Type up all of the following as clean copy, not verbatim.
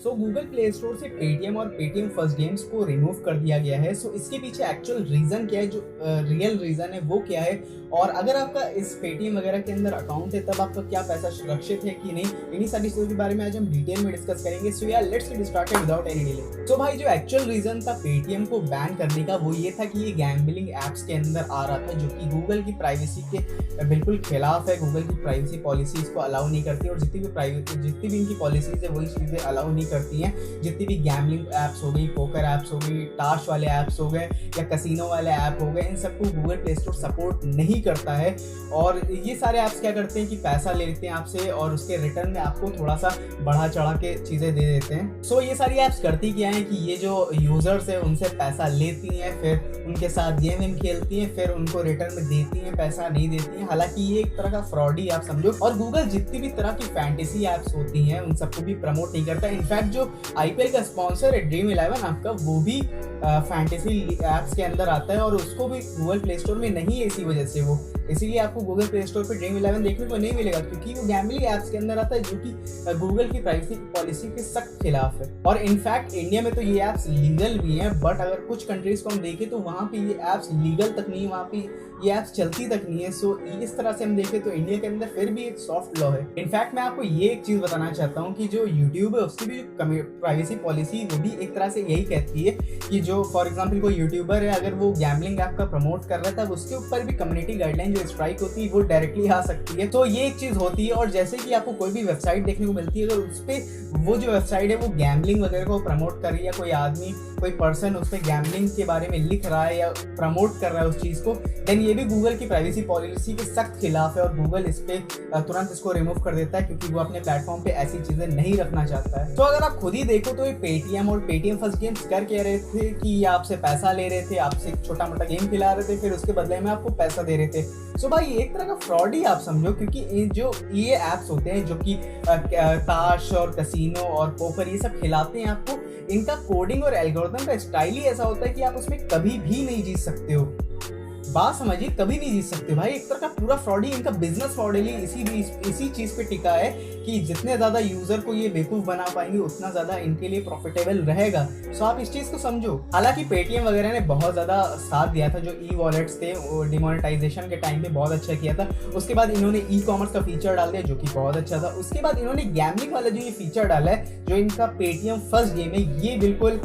सो Google play store से Paytm और Paytm first games को रिमूव कर दिया गया है। सो इसके पीछे एक्चुअल रीजन क्या है, जो रियल रीजन है वो क्या है, और अगर आपका इस पेटीएम वगैरह के अंदर अकाउंट है तब आपका क्या पैसा सुरक्षित है कि नहीं, इन्हीं सारी चीजों के बारे में आज हम डिटेल में डिस्कस करेंगे। सो यार let's get started without any delay. So भाई जो एक्चुअल रीजन था पेटीएम को बैन करने का वो ये था कि ये गैम्बलिंग एप्स के अंदर आ रहा था, जो कि गूगल की प्राइवेसी के बिल्कुल खिलाफ है। गूगल की प्राइवेसी पॉलिसी इसको अलाउ नहीं करती, और जितनी भी इनकी पॉलिसीज है वही चीजें अलाउ नहीं करती हैं। जितनी भी गैम्बलिंग एप्स हो गई, पोकर एप्स हो गई, टाश वाले एप्स हो गए या कसिनो वाले ऐप हो गए, इन सबको गूगल प्ले स्टोर सपोर्ट नहीं करता है। और ये सारे ऐप्स क्या करते हैं कि पैसा ले लेते हैं आपसे और उसके रिटर्न में आपको थोड़ा सा बढ़ा चढ़ा के चीजें दे देते हैं। सो ये सारी ऐप्स करती क्या है कि ये जो यूजर्स है उनसे पैसा लेती हैं, फिर उनके साथ गेम खेलती हैं, फिर उनको रिटर्न में देती हैं, पैसा नहीं देती हैं। हालांकि ये एक तरह का फ्रॉड ही आप समझो। और गूगल जितनी भी तरह की फैंटेसी एप्स होती हैं उन सबको भी प्रमोट नहीं करता। इनफैक्ट जो आईपीएल का स्पॉन्सर है ड्रीम 11 आपका, वो भी फैंटेसी एप्स के अंदर आता है और उसको भी गूगल प्ले स्टोर में नहीं है। इसी वजह से वो इसीलिए आपको गूगल प्ले स्टोर पे ड्रीम 11 देखने को नहीं मिलेगा, क्योंकि वो गैम्बलिंग एप्स के अंदर आता है, जो कि गूगल की प्राइवेसी पॉलिसी के सख्त खिलाफ है। और इनफैक्ट इंडिया में तो ये एप्स लीगल भी हैं, बट अगर कुछ कंट्रीज को हम देखें तो वहाँ पे ये एप्स लीगल तक नहीं है, वहाँ पे ये एप्स चलती तक नहीं है। सो इस तरह से हम देखें तो इंडिया के अंदर फिर भी एक सॉफ्ट लॉ है। इनफैक्ट मैं आपको ये एक चीज बताना चाहता हूँ कि जो यूट्यूब है उसकी भी प्राइवेसी पॉलिसी वो भी एक तरह से यही कहती है कि जो फॉर एग्जाम्पल कोई यूट्यूबर है, अगर वो गैम्बलिंग ऐप का प्रमोट कर रहा है तब उसके ऊपर भी कम्युनिटी गाइडलाइन जो स्ट्राइक होती है वो डायरेक्टली आ सकती है। तो ये एक चीज होती है। और जैसे कि आपको कोई भी वेबसाइट देखने को मिलती है, अगर उस पर वो जो वेबसाइट है वो गैम्बलिंग वगैरह को प्रमोट कर रही है, कोई आदमी कोई पर्सन उस पर गैम्बलिंग के बारे में लिख रहा है या प्रमोट कर रहा है उस चीज को, देन ये भी गूगल की प्राइवेसी पॉलिसी के सख्त खिलाफ है और गूगल इस पे तुरंत इसको रिमूव कर देता है, क्योंकि वो अपने प्लेटफॉर्म पे ऐसी चीजें नहीं रखना चाहता है। तो अगर आप खुद ही देखो तो ये पेटीएम और पेटीएम फर्स्ट गेम्स कर कह रहे थे कि ये आपसे पैसा ले रहे थे, आपसे छोटा मोटा गेम खिला रहे थे, फिर उसके बदले में आपको पैसा दे रहे थे। सो भाई एक तरह का फ्रॉड ही आप समझो, क्योंकि जो ये एप्स होते हैं जो कि ताश और कसिनो और पोकर ये सब खिलाते हैं आपको, इनका कोडिंग और एल्गोरिथम का स्टाइल ही ऐसा होता है कि आप उसमें कभी भी नहीं जीत सकते हो। बात समझिए, कभी नहीं जीत सकते भाई। एक तरह का पूरा फ्रॉड ही इनका बिजनेस मॉडल ही इसी चीज पे टिका है कि जितने ज्यादा यूजर को ये बेवकूफ बना पाएंगे उतना ज्यादा इनके लिए प्रॉफिटेबल रहेगा। सो आप इस चीज को समझो। हालांकि पेटीएम वगैरह ने बहुत ज्यादा साथ दिया था, जो ई वॉलेट्स थे डिमोनेटाइजेशन के टाइम पे बहुत अच्छा किया था। उसके बाद इन्होंने ई कॉमर्स का फीचर डाल दिया जो कि बहुत अच्छा था। उसके बाद इन्होंने गैम्बलिंग वाला जो ये फीचर डाला है, जो इनका पेटीएम फर्स्ट गेम है, ये बिल्कुल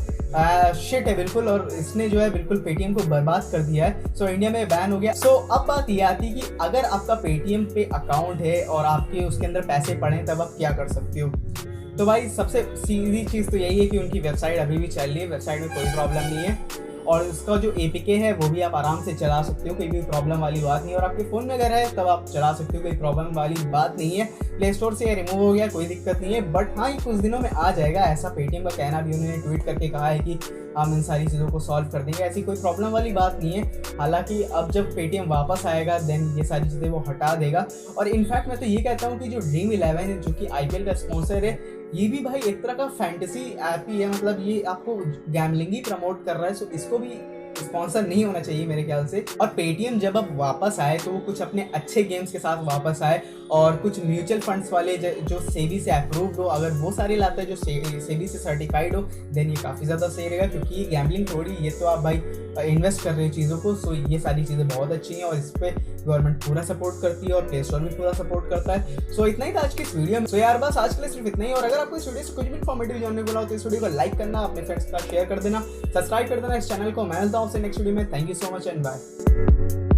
शिट है बिल्कुल, और इसने जो है बिल्कुल पेटीएम को बर्बाद कर दिया है। सो इंडिया में बैन हो गया। सो अब बात ये आती है कि अगर आपका पेटीएम पे अकाउंट है और आपके उसके अंदर पैसे पड़े तब आप क्या कर सकते हो। तो भाई सबसे सीधी चीज़ तो यही है कि उनकी वेबसाइट अभी भी चल रही है, वेबसाइट में कोई प्रॉब्लम नहीं है, और उसका जो एपीके है वो भी आप आराम से चला सकते हो, कोई भी प्रॉब्लम वाली बात नहीं है। और आपके फ़ोन में अगर है तब आप चला सकते हो, कोई प्रॉब्लम वाली बात नहीं है। प्ले स्टोर से रिमूव हो गया, कोई दिक्कत नहीं है। बट हाँ, ये कुछ दिनों में आ जाएगा, ऐसा पेटीएम का कहना भी उन्होंने ट्वीट करके कहा है कि हम इन सारी चीज़ों को सॉल्व कर देंगे। ऐसी कोई प्रॉब्लम वाली बात नहीं है। हालांकि अब जब पेटीएम वापस आएगा देन ये सारी चीज़ें वो हटा देगा। और इनफैक्ट मैं तो ये कहता हूँ कि जो ड्रीम 11 है, जो कि आईपीएल का स्पॉन्सर है, ये भी भाई एक तरह का फैंटेसी ऐप ही है। मतलब ये आपको गैम्बलिंग ही प्रमोट कर रहा है। सो इसको भी स्पॉन्सर नहीं होना चाहिए मेरे ख्याल से। और पेटीएम जब अब वापस आए तो वो कुछ अपने अच्छे गेम्स के साथ वापस आए, और कुछ म्यूचुअल फंड्स वाले जो सेबी से अप्रूव्ड हो, अगर वो सारे लाता है जो सेबी से सर्टिफाइड हो, देन ये काफ़ी ज़्यादा सही रहेगा। क्योंकि ये गैम्बलिंग थोड़ी, ये तो आप भाई इन्वेस्ट कर रहे हो चीज़ों को। सो ये सारी चीज़ें बहुत अच्छी हैं और इस पर गवर्नमेंट पूरा सपोर्ट करती है और प्ले स्टोर भी पूरा सपोर्ट करता है। सो इतना ही था आज की इस वीडियो में। सो यार बस आज के लिए सिर्फ इतना ही। और अगर आपको इस वीडियो से कुछ भी इन्फॉर्मेटिव जानने को लगा तो इस वीडियो को लाइक करना, अपने फ्रेंड्स के साथ शेयर कर देना, सब्सक्राइब कर देना इस चैनल को। मैं मिलता हूं आपसे नेक्स्ट वीडियो में। Thank you so much and bye.